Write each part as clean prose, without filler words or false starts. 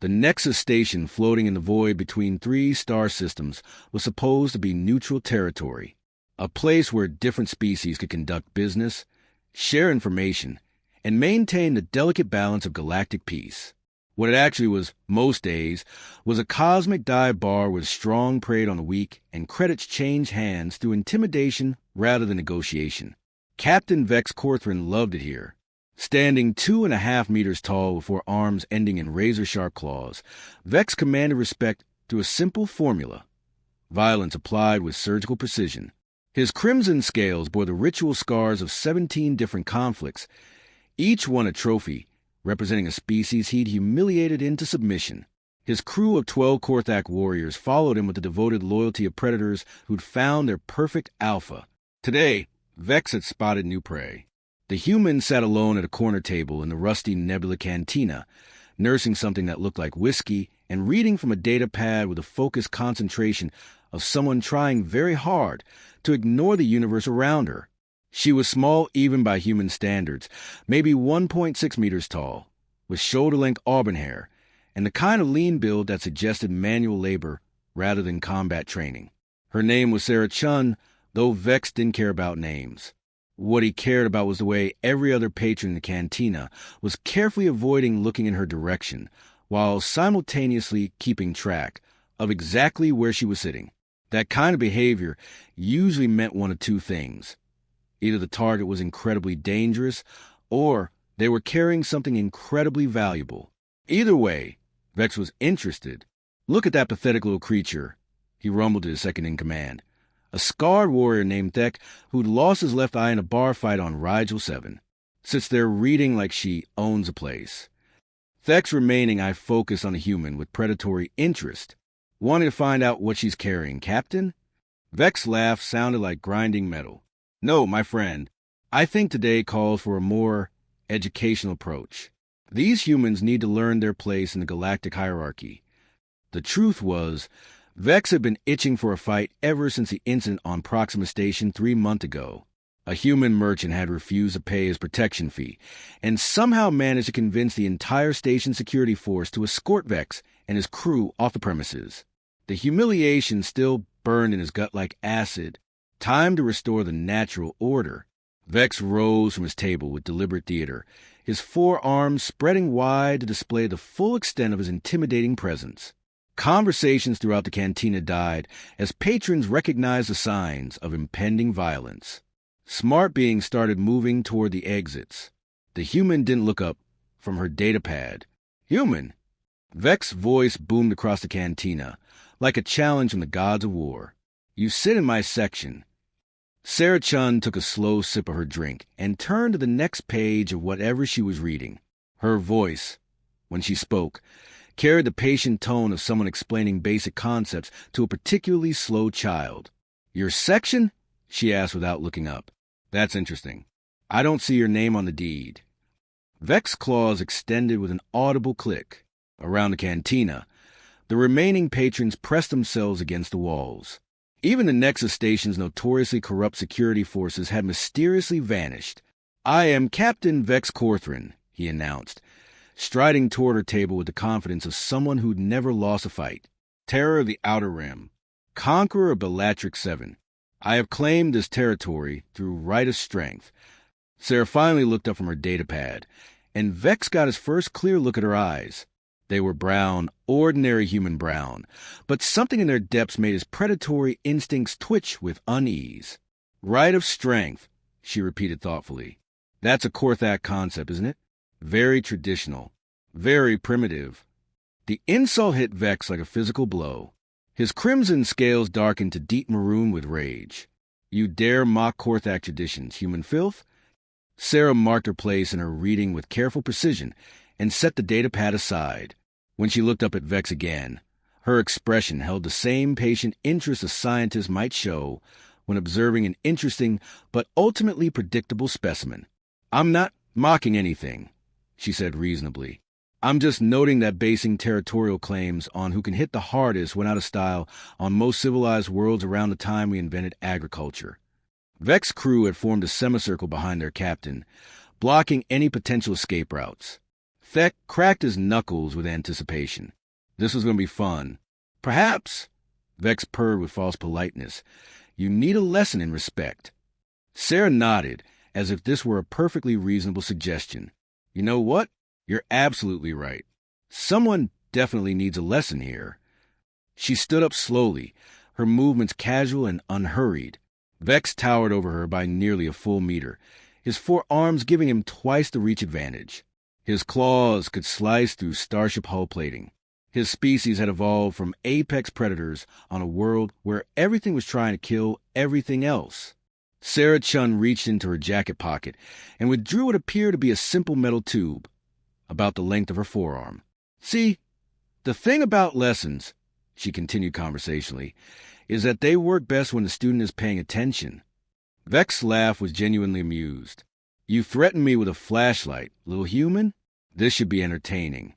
The Nexus Station, floating in the void between three star systems, was supposed to be neutral territory, a place where different species could conduct business, share information, and maintain the delicate balance of galactic peace. What it actually was, most days, was a cosmic dive bar where the strong preyed on the weak and credits changed hands through intimidation rather than negotiation. Captain Vex Korthran loved it here. Standing 2.5 meters tall with 4 arms ending in razor-sharp claws, Vex commanded respect through a simple formula: violence applied with surgical precision. His crimson scales bore the ritual scars of 17 different conflicts, each one a trophy representing a species he'd humiliated into submission. His crew of 12 Korthak warriors followed him with the devoted loyalty of predators who'd found their perfect alpha. Today, Vex had spotted new prey. The human sat alone at a corner table in the rusty nebula cantina, nursing something that looked like whiskey and reading from a data pad with a focused concentration of someone trying very hard to ignore the universe around her. She was small even by human standards, maybe 1.6 meters tall, with shoulder-length auburn hair, and the kind of lean build that suggested manual labor rather than combat training. Her name was Chen, though Vex didn't care about names. What he cared about was the way every other patron in the cantina was carefully avoiding looking in her direction, while simultaneously keeping track of exactly where she was sitting. That kind of behavior usually meant one of two things. Either the target was incredibly dangerous, or they were carrying something incredibly valuable. Either way, Vex was interested. "Look at that pathetic little creature," he rumbled to his second-in-command. A scarred warrior named Thek, who'd lost his left eye in a bar fight on Rigel 7. Sits there reading like she owns a place. Thek's remaining eye focused on the human with predatory interest. "Wanting to find out what she's carrying, Captain?" Vex's laugh sounded like grinding metal. "No, my friend. I think today calls for a more educational approach. These humans need to learn their place in the galactic hierarchy." The truth was, Vex had been itching for a fight ever since the incident on Proxima Station 3 months ago. A human merchant had refused to pay his protection fee, and somehow managed to convince the entire station security force to escort Vex and his crew off the premises. The humiliation still burned in his gut like acid. Time to restore the natural order. Vex rose from his table with deliberate theater, his 4 arms spreading wide to display the full extent of his intimidating presence. Conversations throughout the cantina died as patrons recognized the signs of impending violence. Smart beings started moving toward the exits. The human didn't look up from her data pad. "Human!" Vex's voice boomed across the cantina, like a challenge from the gods of war. "You sit in my section." Chen took a slow sip of her drink and turned to the next page of whatever she was reading. Her voice, when she spoke, carried the patient tone of someone explaining basic concepts to a particularly slow child. "Your section?" she asked without looking up. "That's interesting. I don't see your name on the deed." Vex's claws extended with an audible click. Around the cantina, the remaining patrons pressed themselves against the walls. Even the Nexus Station's notoriously corrupt security forces had mysteriously vanished. "I am Captain Vex Korthran," he announced, striding toward her table with the confidence of someone who'd never lost a fight. "Terror of the Outer Rim, conqueror of Bellatrix 7. I have claimed this territory through right of strength." Sarah finally looked up from her data pad, and Vex got his first clear look at her eyes. They were brown, ordinary human brown, but something in their depths made his predatory instincts twitch with unease. "Right of strength," she repeated thoughtfully. "That's a Korthak concept, isn't it? Very traditional, very primitive." The insult hit Vex like a physical blow. His crimson scales darkened to deep maroon with rage. "You dare mock Korthak traditions, human filth?" Sarah marked her place in her reading with careful precision and set the data pad aside. When she looked up at Vex again, her expression held the same patient interest a scientist might show when observing an interesting but ultimately predictable specimen. "I'm not mocking anything," she said reasonably. "I'm just noting that basing territorial claims on who can hit the hardest went out of style on most civilized worlds around the time we invented agriculture." Vex's crew had formed a semicircle behind their captain, blocking any potential escape routes. Thek cracked his knuckles with anticipation. This was going to be fun. Perhaps, Vex purred with false politeness, you need a lesson in respect. Sarah nodded, as if this were a perfectly reasonable suggestion. You know what? You're absolutely right. Someone definitely needs a lesson here. She stood up slowly, her movements casual and unhurried. Vex towered over her by nearly a full meter, his 4 arms giving him twice the reach advantage. His claws could slice through starship hull plating. His species had evolved from apex predators on a world where everything was trying to kill everything else. Sarah Chen reached into her jacket pocket and withdrew what appeared to be a simple metal tube, about the length of her forearm. See, the thing about lessons, she continued conversationally, is that they work best when the student is paying attention. Vex's laugh was genuinely amused. You threaten me with a flashlight, little human? This should be entertaining.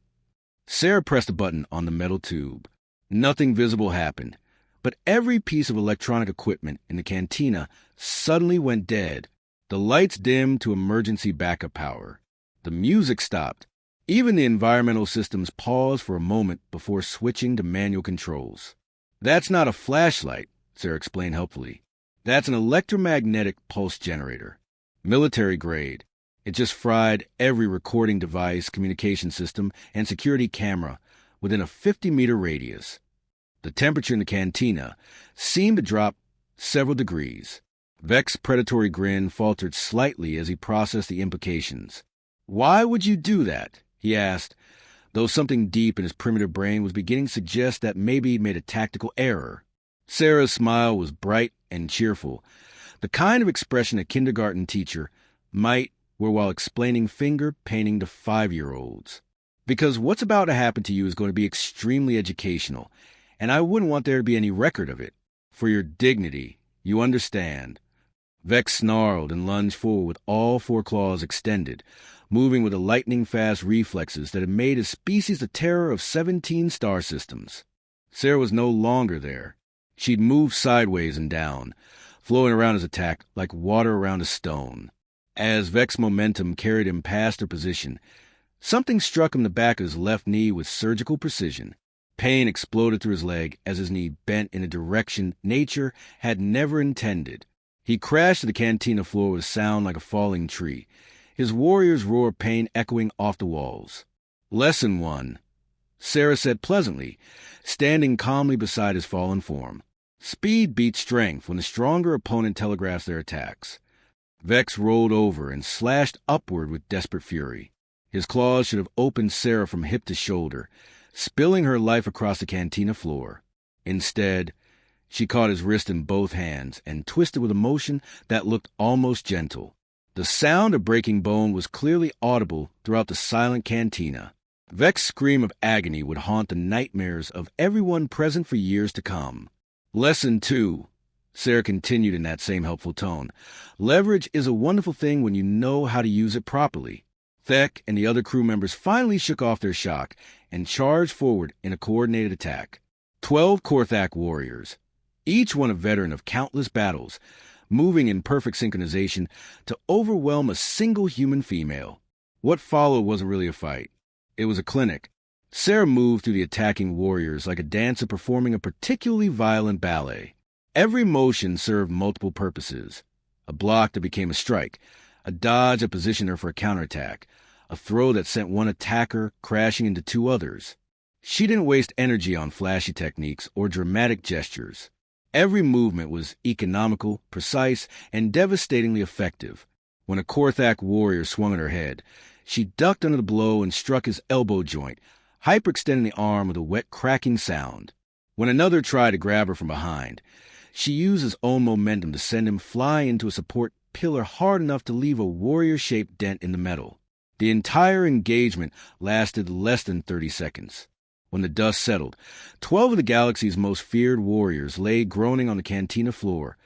Sarah pressed a button on the metal tube. Nothing visible happened, but every piece of electronic equipment in the cantina suddenly went dead. The lights dimmed to emergency backup power. The music stopped. Even the environmental systems paused for a moment before switching to manual controls. That's not a flashlight, Sarah explained helpfully. That's an electromagnetic pulse generator. Military grade. It just fried every recording device, communication system, and security camera within a 50-meter radius. The temperature in the cantina seemed to drop several degrees. Vex's predatory grin faltered slightly as he processed the implications. Why would you do that? He asked, though something deep in his primitive brain was beginning to suggest that maybe he made a tactical error. Sarah's smile was bright and cheerful, the kind of expression a kindergarten teacher might wear while explaining finger painting to 5-year-olds. Because what's about to happen to you is going to be extremely educational, and I wouldn't want there to be any record of it. For your dignity, you understand. Vex snarled and lunged forward with all 4 claws extended, moving with the lightning-fast reflexes that had made his species the terror of 17 star systems. Sarah was no longer there. She'd moved sideways and down, flowing around his attack like water around a stone. As Vex's momentum carried him past her position, something struck him in the back of his left knee with surgical precision. Pain exploded through his leg as his knee bent in a direction nature had never intended. He crashed to the cantina floor with a sound like a falling tree, his warrior's roar of pain echoing off the walls. Lesson 1, Sarah said pleasantly, standing calmly beside his fallen form. Speed beats strength when the stronger opponent telegraphs their attacks. Vex rolled over and slashed upward with desperate fury. His claws should have opened Sarah from hip to shoulder, spilling her life across the cantina floor. Instead, she caught his wrist in both hands and twisted with a motion that looked almost gentle. The sound of breaking bone was clearly audible throughout the silent cantina. Vex's scream of agony would haunt the nightmares of everyone present for years to come. Lesson 2, Sarah continued in that same helpful tone. Leverage is a wonderful thing when you know how to use it properly. Thek and the other crew members finally shook off their shock and charged forward in a coordinated attack. 12 Korthak warriors, each one a veteran of countless battles, moving in perfect synchronization to overwhelm a single human female. What followed wasn't really a fight. It was a clinic. Sarah moved through the attacking warriors like a dancer performing a particularly violent ballet. Every motion served multiple purposes. A block that became a strike, a dodge that positioned her for a counterattack, a throw that sent one attacker crashing into 2 others. She didn't waste energy on flashy techniques or dramatic gestures. Every movement was economical, precise, and devastatingly effective. When a Korthak warrior swung at her head, she ducked under the blow and struck his elbow joint, hyperextending the arm with a wet cracking sound. When another tried to grab her from behind, she used his own momentum to send him flying into a support pillar hard enough to leave a warrior-shaped dent in the metal. The entire engagement lasted less than 30 seconds. When the dust settled, 12 of the galaxy's most feared warriors lay groaning on the cantina floor,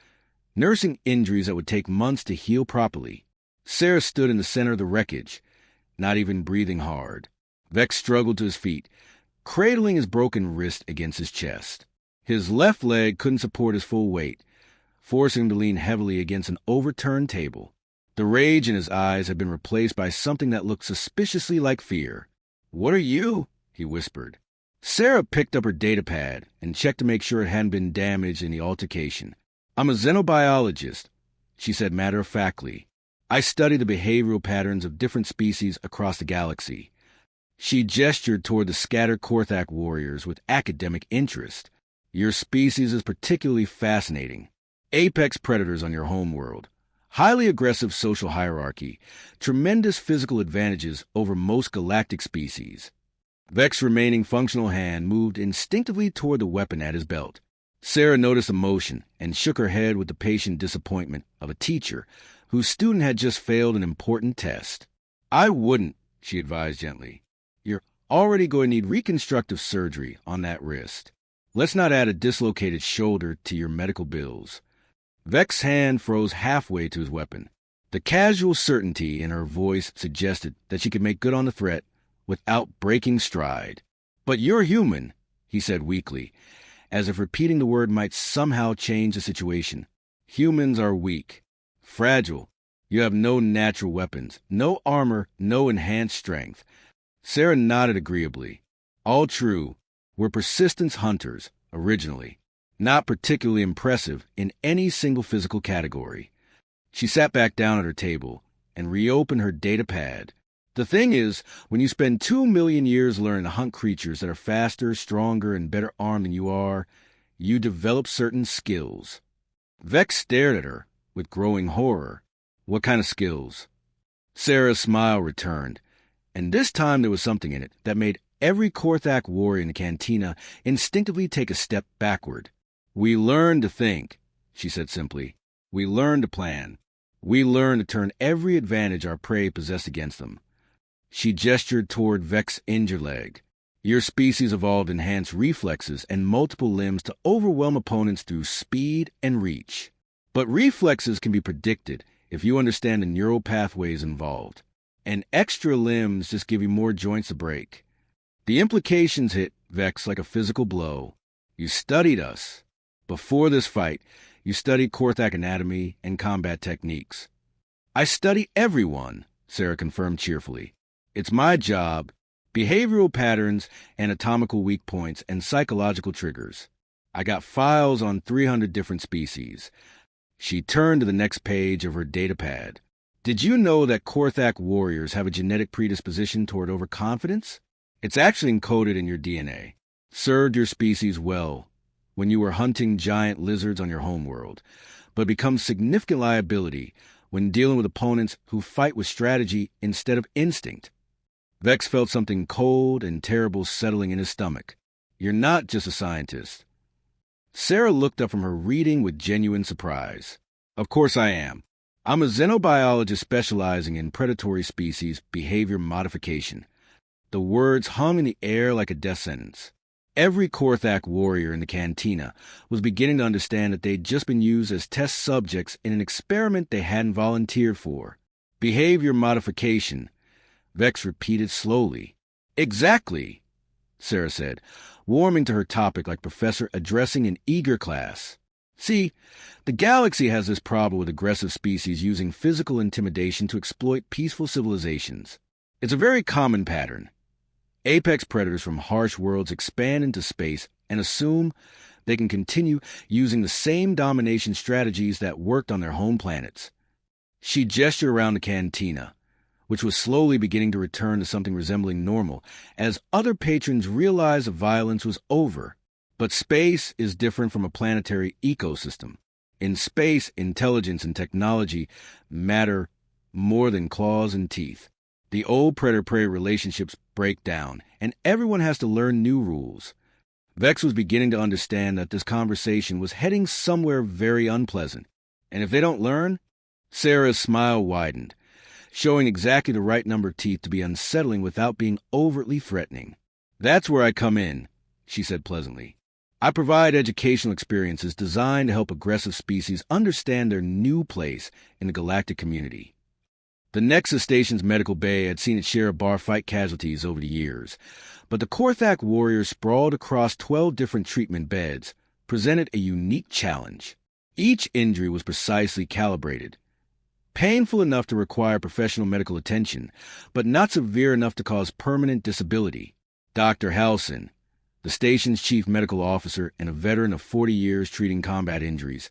nursing injuries that would take months to heal properly. Sarah stood in the center of the wreckage, not even breathing hard. Vex struggled to his feet, cradling his broken wrist against his chest. His left leg couldn't support his full weight, forcing him to lean heavily against an overturned table. The rage in his eyes had been replaced by something that looked suspiciously like fear. "What are you?" he whispered. Sarah picked up her datapad and checked to make sure it hadn't been damaged in the altercation. "I'm a xenobiologist," she said matter-of-factly. "I study the behavioral patterns of different species across the galaxy." She gestured toward the scattered Korthak warriors with academic interest. "Your species is particularly fascinating. Apex predators on your homeworld. Highly aggressive social hierarchy. Tremendous physical advantages over most galactic species." Vex's remaining functional hand moved instinctively toward the weapon at his belt. Sarah noticed emotion and shook her head with the patient disappointment of a teacher whose student had just failed an important test. "I wouldn't," she advised gently. "You're already going to need reconstructive surgery on that wrist. Let's not add a dislocated shoulder to your medical bills." Vex's hand froze halfway to his weapon. The casual certainty in her voice suggested that she could make good on the threat without breaking stride. "But you're human," he said weakly, as if repeating the word might somehow change the situation. "Humans are weak, fragile. You have no natural weapons, no armor, no enhanced strength." Sarah nodded agreeably. "All true. We're persistence hunters, originally. Not particularly impressive in any single physical category." She sat back down at her table and reopened her datapad. "The thing is, when you spend 2 million years learning to hunt creatures that are faster, stronger, and better armed than you are, you develop certain skills." Vex stared at her with growing horror. "What kind of skills?" Sarah's smile returned, and this time there was something in it that made every Korthak warrior in the cantina instinctively take a step backward. "We learn to think," she said simply. "We learn to plan. We learn to turn every advantage our prey possess against them." She gestured toward Vex's injured leg. "Your species evolved enhanced reflexes and multiple limbs to overwhelm opponents through speed and reach. But reflexes can be predicted if you understand the neural pathways involved. And extra limbs just give you more joints to break." The implications hit Vex like a physical blow. "You studied us. Before this fight, you studied Korthak anatomy and combat techniques." "I study everyone," Sarah confirmed cheerfully. "It's my job. Behavioral patterns, anatomical weak points, and psychological triggers. I got files on 300 different species." She turned to the next page of her datapad. "Did you know that Korthak warriors have a genetic predisposition toward overconfidence? It's actually encoded in your DNA. Served your species well when you were hunting giant lizards on your homeworld, but becomes significant liability when dealing with opponents who fight with strategy instead of instinct." Vex felt something cold and terrible settling in his stomach. "You're not just a scientist." Sarah looked up from her reading with genuine surprise. "Of course I am. I'm a xenobiologist specializing in predatory species behavior modification." The words hung in the air like a death sentence. Every Korthak warrior in the cantina was beginning to understand that they'd just been used as test subjects in an experiment they hadn't volunteered for. "Behavior modification," Vex repeated slowly. "Exactly," Sarah said, warming to her topic like professor addressing an eager class. "See, the galaxy has this problem with aggressive species using physical intimidation to exploit peaceful civilizations. It's a very common pattern. Apex predators from harsh worlds expand into space and assume they can continue using the same domination strategies that worked on their home planets." She gestured around the cantina, which was slowly beginning to return to something resembling normal, as other patrons realized the violence was over. But space is different from a planetary ecosystem. In space, intelligence and technology matter more than claws and teeth. The old predator-prey relationships break down, and everyone has to learn new rules. Vex was beginning to understand that this conversation was heading somewhere very unpleasant. And if they don't learn? Sarah's smile widened, showing exactly the right number of teeth to be unsettling without being overtly threatening. "That's where I come in," she said pleasantly. "I provide educational experiences designed to help aggressive species understand their new place in the galactic community." The Nexus Station's medical bay had seen its share of bar fight casualties over the years, but the Korthak warriors sprawled across 12 different treatment beds presented a unique challenge. Each injury was precisely calibrated. Painful enough to require professional medical attention, but not severe enough to cause permanent disability. Dr. Halson, the station's chief medical officer and a veteran of 40 years treating combat injuries,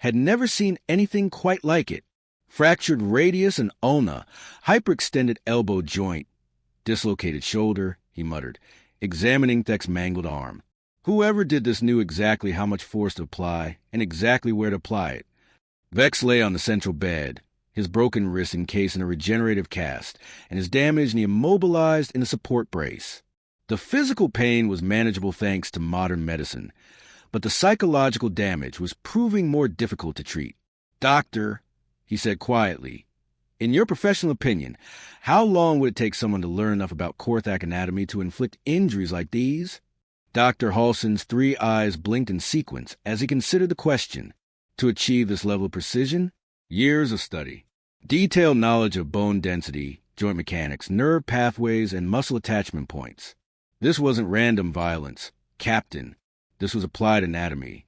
had never seen anything quite like it. Fractured radius and ulna, hyperextended elbow joint, dislocated shoulder, he muttered, examining Thek's mangled arm. Whoever did this knew exactly how much force to apply and exactly where to apply it. Vex lay on the central bed, his broken wrist encased in a regenerative cast, and his damaged knee immobilized in a support brace. The physical pain was manageable thanks to modern medicine, but the psychological damage was proving more difficult to treat. "Doctor," he said quietly, "in your professional opinion, how long would it take someone to learn enough about Korthak anatomy to inflict injuries like these?" Dr. Halson's 3 eyes blinked in sequence as he considered the question. To achieve this level of precision, years of study. Detailed knowledge of bone density, joint mechanics, nerve pathways, and muscle attachment points. This wasn't random violence, Captain. This was applied anatomy.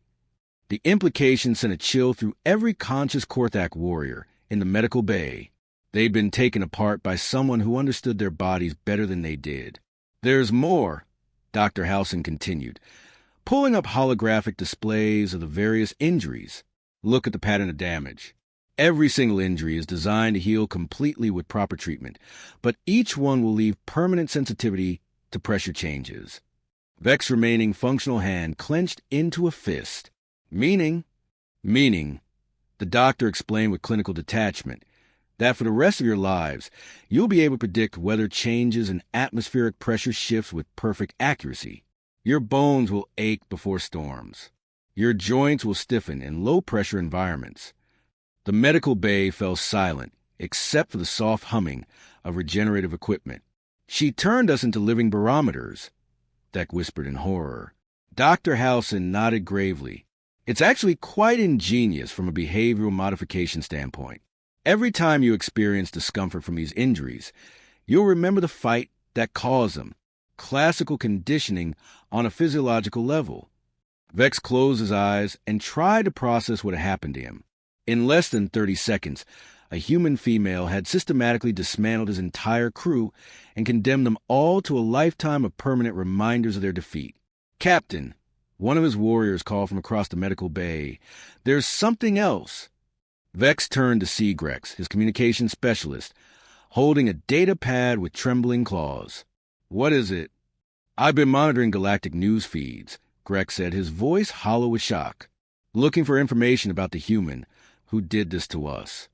The implication sent a chill through every conscious Korthak warrior in the medical bay. They'd been taken apart by someone who understood their bodies better than they did. "There's more," Dr. Halson continued, pulling up holographic displays of the various injuries. "Look at the pattern of damage. Every single injury is designed to heal completely with proper treatment, but each one will leave permanent sensitivity to pressure changes." Vex's remaining functional hand clenched into a fist. Meaning, the doctor explained with clinical detachment, that for the rest of your lives, you'll be able to predict weather changes and atmospheric pressure shifts with perfect accuracy. Your bones will ache before storms. Your joints will stiffen in low-pressure environments. The medical bay fell silent, except for the soft humming of regenerative equipment. "She turned us into living barometers," Thek whispered in horror. Dr. Halson nodded gravely. "It's actually quite ingenious from a behavioral modification standpoint. Every time you experience discomfort from these injuries, you'll remember the fight that caused them. Classical conditioning on a physiological level." Vex closed his eyes and tried to process what had happened to him. In less than 30 seconds, a human female had systematically dismantled his entire crew and condemned them all to a lifetime of permanent reminders of their defeat. "Captain," one of his warriors called from across the medical bay, "there's something else." Vex turned to Seagrex, his communications specialist, holding a data pad with trembling claws. "What is it?" "I've been monitoring galactic news feeds," Grex said, his voice hollow with shock, "looking for information about the human who did this to us."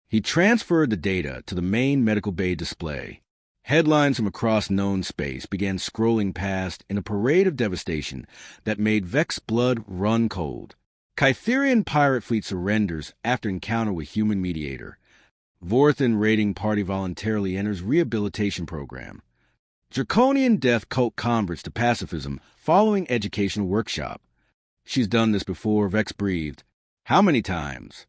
He transferred the data to the main medical bay display. Headlines from across known space began scrolling past in a parade of devastation that made Vex's blood run cold. Kytherian pirate fleet surrenders after encounter with human mediator. Vorthan raiding party voluntarily enters rehabilitation program. Draconian death cult converts to pacifism following educational workshop. "She's done this before," Vex breathed. "How many times?"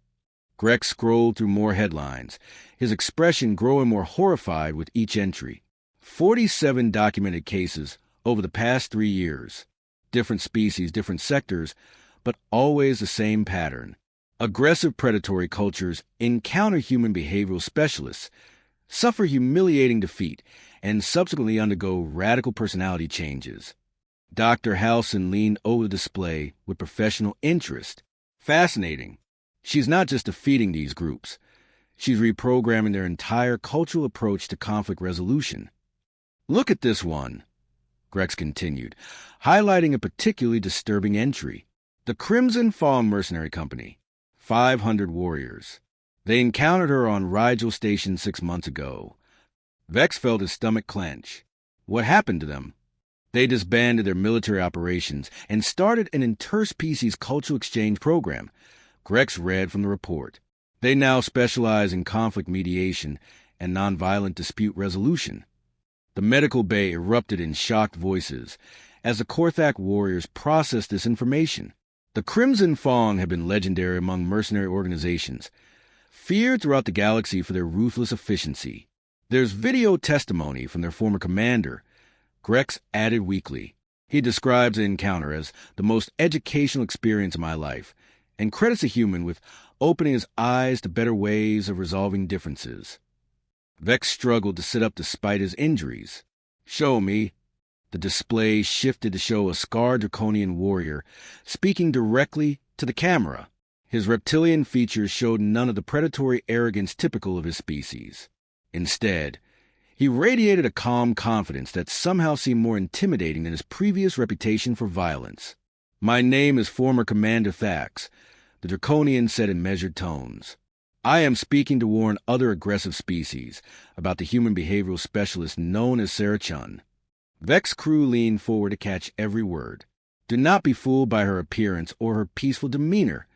Grex scrolled through more headlines, his expression growing more horrified with each entry. 47 documented cases over the past 3 years. Different species, different sectors, but always the same pattern. Aggressive predatory cultures encounter human behavioral specialists, suffer humiliating defeat, and subsequently undergo radical personality changes. Dr. Halson leaned over the display with professional interest. "Fascinating. She's not just defeating these groups. She's reprogramming their entire cultural approach to conflict resolution. Look at this one," Grex continued, highlighting a particularly disturbing entry. "The Crimson Fawn Mercenary Company. 500 warriors. They encountered her on Rigel Station 6 months ago." Vex felt his stomach clench. What happened to them? They disbanded their military operations and started an interspecies cultural exchange program. Grex read from the report. They now specialize in conflict mediation and nonviolent dispute resolution. The medical bay erupted in shocked voices as the Korthak warriors processed this information. The Crimson Fawn had been legendary among mercenary organizations, feared throughout the galaxy for their ruthless efficiency. There's video testimony from their former commander, Grex added weakly. He describes the encounter as the most educational experience of my life, and credits a human with opening his eyes to better ways of resolving differences. Vex struggled to sit up despite his injuries. "Show me." The display shifted to show a scarred draconian warrior speaking directly to the camera. His reptilian features showed none of the predatory arrogance typical of his species. Instead, he radiated a calm confidence that somehow seemed more intimidating than his previous reputation for violence. "My name is former Commander Thax," the draconian said in measured tones. "I am speaking to warn other aggressive species about the human behavioral specialist known as Chen." Vex crew leaned forward to catch every word. "Do not be fooled by her appearance or her peaceful demeanor,"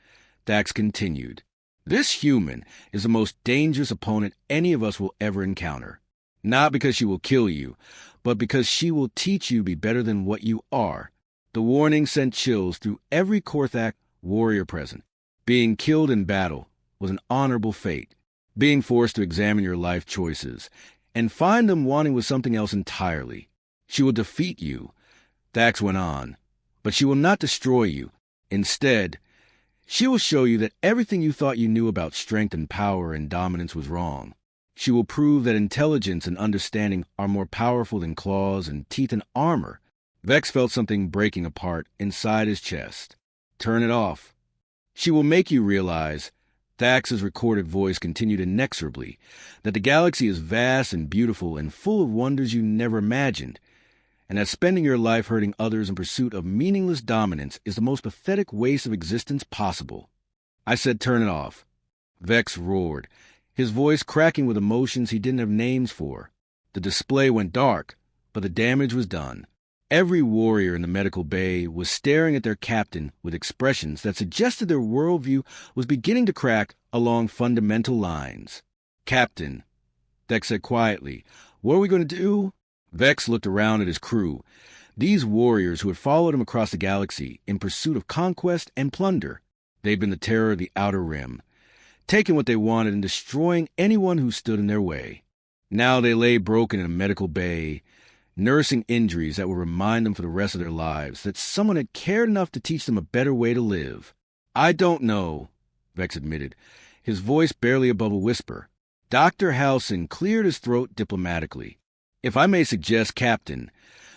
Thax continued. "This human is the most dangerous opponent any of us will ever encounter. Not because she will kill you, but because she will teach you to be better than what you are." The warning sent chills through every Korthak warrior present. Being killed in battle was an honorable fate. Being forced to examine your life choices and find them wanting with something else entirely. "She will defeat you," Thax went on, "but she will not destroy you. Instead, she will show you that everything you thought you knew about strength and power and dominance was wrong. She will prove that intelligence and understanding are more powerful than claws and teeth and armor." Vex felt something breaking apart inside his chest. "Turn it off." "She will make you realize," Thax's recorded voice continued inexorably, "that the galaxy is vast and beautiful and full of wonders you never imagined, and that spending your life hurting others in pursuit of meaningless dominance is the most pathetic waste of existence possible." "I said turn it off," Vex roared, his voice cracking with emotions he didn't have names for. The display went dark, but the damage was done. Every warrior in the medical bay was staring at their captain with expressions that suggested their worldview was beginning to crack along fundamental lines. "Captain," Vex said quietly, "what are we going to do?" Vex looked around at his crew, these warriors who had followed him across the galaxy in pursuit of conquest and plunder. They'd been the terror of the Outer Rim, taking what they wanted and destroying anyone who stood in their way. Now they lay broken in a medical bay, nursing injuries that would remind them for the rest of their lives that someone had cared enough to teach them a better way to live. "I don't know," Vex admitted, his voice barely above a whisper. Dr. Halson cleared his throat diplomatically. "If I may suggest, Captain,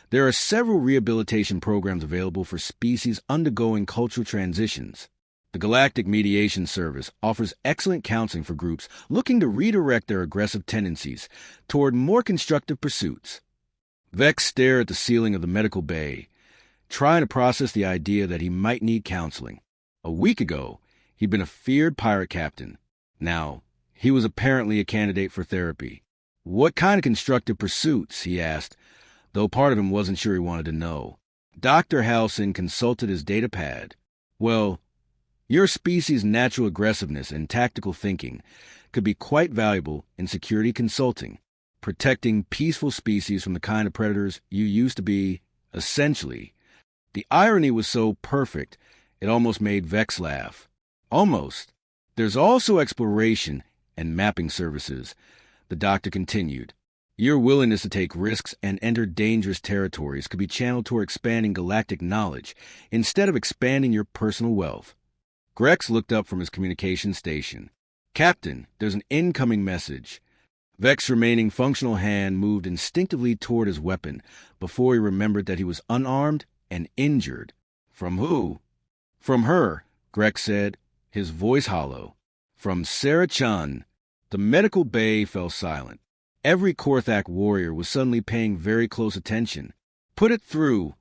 there are several rehabilitation programs available for species undergoing cultural transitions. The Galactic Mediation Service offers excellent counseling for groups looking to redirect their aggressive tendencies toward more constructive pursuits." Vex stared at the ceiling of the medical bay, trying to process the idea that he might need counseling. A week ago, he'd been a feared pirate captain. Now, he was apparently a candidate for therapy. "What kind of constructive pursuits?" he asked, though part of him wasn't sure he wanted to know. Dr. Halson consulted his data pad. "Well, your species' natural aggressiveness and tactical thinking could be quite valuable in security consulting, protecting peaceful species from the kind of predators you used to be, essentially." The irony was so perfect, it almost made Vex laugh. "Almost. There's also exploration and mapping services," the doctor continued. "Your willingness to take risks and enter dangerous territories could be channeled toward expanding galactic knowledge instead of expanding your personal wealth." Grex looked up from his communication station. "Captain, there's an incoming message." Vex's remaining functional hand moved instinctively toward his weapon before he remembered that he was unarmed and injured. "From who?" "From her," Grex said, his voice hollow. "From Sarah Chen." The medical bay fell silent. Every Korthak warrior was suddenly paying very close attention. "Put it through,"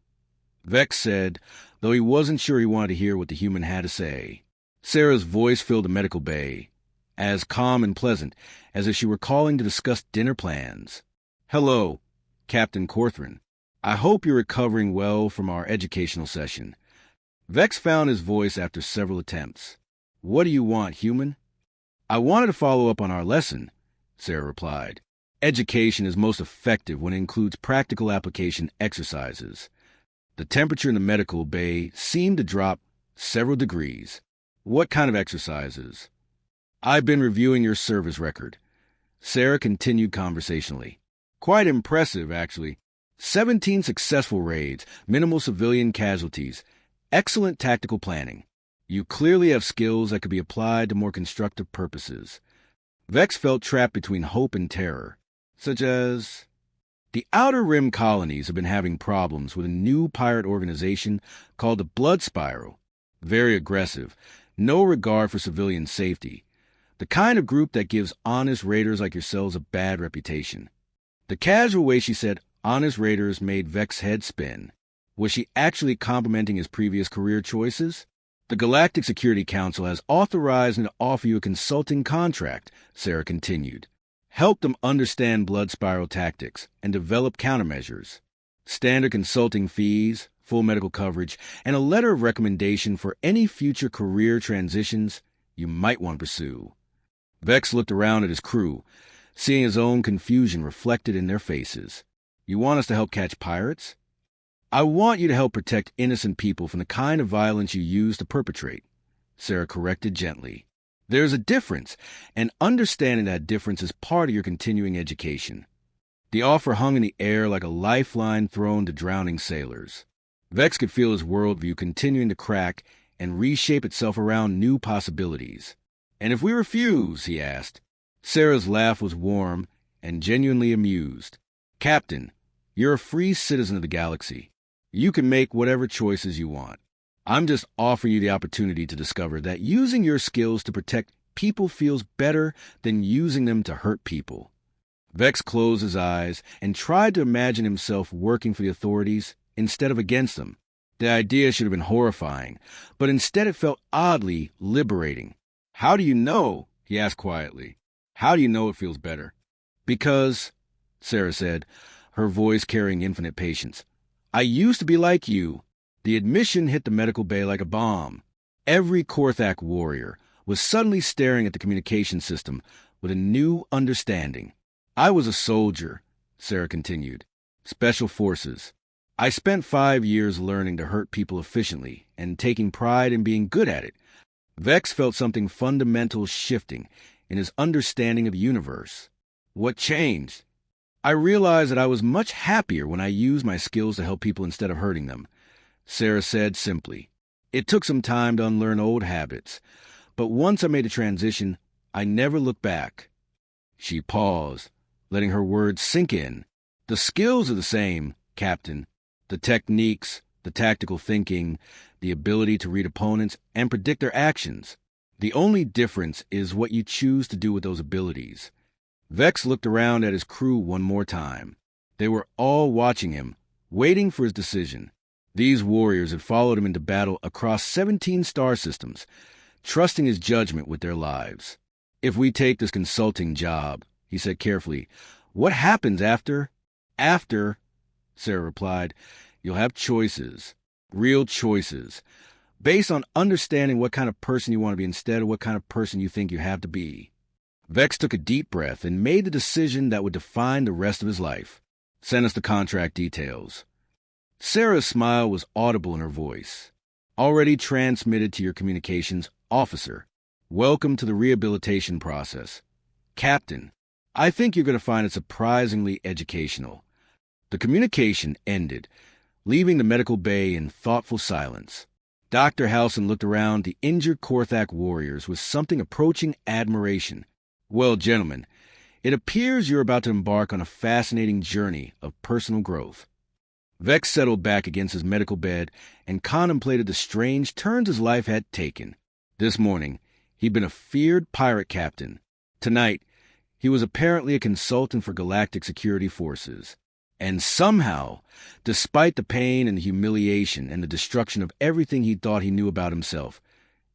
Vex said, though he wasn't sure he wanted to hear what the human had to say. Sarah's voice filled the medical bay, as calm and pleasant as if she were calling to discuss dinner plans. "Hello, Captain Korthran. I hope you're recovering well from our educational session." Vex found his voice after several attempts. "What do you want, human?" "I wanted to follow up on our lesson," Sarah replied. "Education is most effective when it includes practical application exercises." The temperature in the medical bay seemed to drop several degrees. "What kind of exercises?" "I've been reviewing your service record," Sarah continued conversationally. "Quite impressive, actually. 17 successful raids, minimal civilian casualties, excellent tactical planning." You clearly have skills that could be applied to more constructive purposes. Vex felt trapped between hope and terror, such as... The Outer Rim colonies have been having problems with a new pirate organization called the Blood Spiral. Very aggressive, no regard for civilian safety. The kind of group that gives honest raiders like yourselves a bad reputation. The casual way she said honest raiders made Vex's head spin. Was she actually complimenting his previous career choices? The Galactic Security Council has authorized me to offer you a consulting contract, Sarah continued. Help them understand blood spiral tactics and develop countermeasures. Standard consulting fees, full medical coverage, and a letter of recommendation for any future career transitions you might want to pursue. Vex looked around at his crew, seeing his own confusion reflected in their faces. You want us to help catch pirates? I want you to help protect innocent people from the kind of violence you use to perpetrate, Sarah corrected gently. There's a difference, and understanding that difference is part of your continuing education. The offer hung in the air like a lifeline thrown to drowning sailors. Vex could feel his worldview continuing to crack and reshape itself around new possibilities. And if we refuse, he asked. Sarah's laugh was warm and genuinely amused. Captain, you're a free citizen of the galaxy. You can make whatever choices you want. I'm just offering you the opportunity to discover that using your skills to protect people feels better than using them to hurt people. Vex closed his eyes and tried to imagine himself working for the authorities instead of against them. The idea should have been horrifying, but instead it felt oddly liberating. How do you know? He asked quietly. How do you know it feels better? Because, Sarah said, her voice carrying infinite patience, I used to be like you. The admission hit the medical bay like a bomb. Every Korthak warrior was suddenly staring at the communication system with a new understanding. I was a soldier, Sarah continued. Special forces. I spent 5 years learning to hurt people efficiently and taking pride in being good at it. Vex felt something fundamental shifting in his understanding of the universe. What changed? I realized that I was much happier when I used my skills to help people instead of hurting them, Sarah said simply. It took some time to unlearn old habits, but once I made a transition, I never looked back. She paused, letting her words sink in. The skills are the same, Captain. The techniques, the tactical thinking, the ability to read opponents and predict their actions. The only difference is what you choose to do with those abilities. Vex looked around at his crew one more time. They were all watching him, waiting for his decision. These warriors had followed him into battle across 17 star systems, trusting his judgment with their lives. If we take this consulting job, he said carefully, what happens after? After, Sarah replied, you'll have choices, real choices, based on understanding what kind of person you want to be instead of what kind of person you think you have to be. Vex took a deep breath and made the decision that would define the rest of his life. Send us the contract details. Sarah's smile was audible in her voice. Already transmitted to your communications, officer. Welcome to the rehabilitation process. Captain, I think you're going to find it surprisingly educational. The communication ended, leaving the medical bay in thoughtful silence. Dr. Halson looked around the injured Korthak warriors with something approaching admiration. Well, gentlemen, it appears you're about to embark on a fascinating journey of personal growth. Vex settled back against his medical bed and contemplated the strange turns his life had taken. This morning, he'd been a feared pirate captain. Tonight, he was apparently a consultant for galactic security forces. And somehow, despite the pain and the humiliation and the destruction of everything he thought he knew about himself,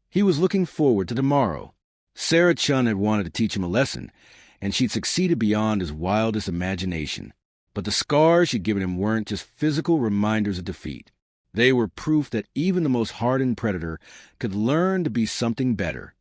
he was looking forward to tomorrow. Sarah Chen had wanted to teach him a lesson, and she'd succeeded beyond his wildest imagination. But the scars she'd given him weren't just physical reminders of defeat. They were proof that even the most hardened predator could learn to be something better.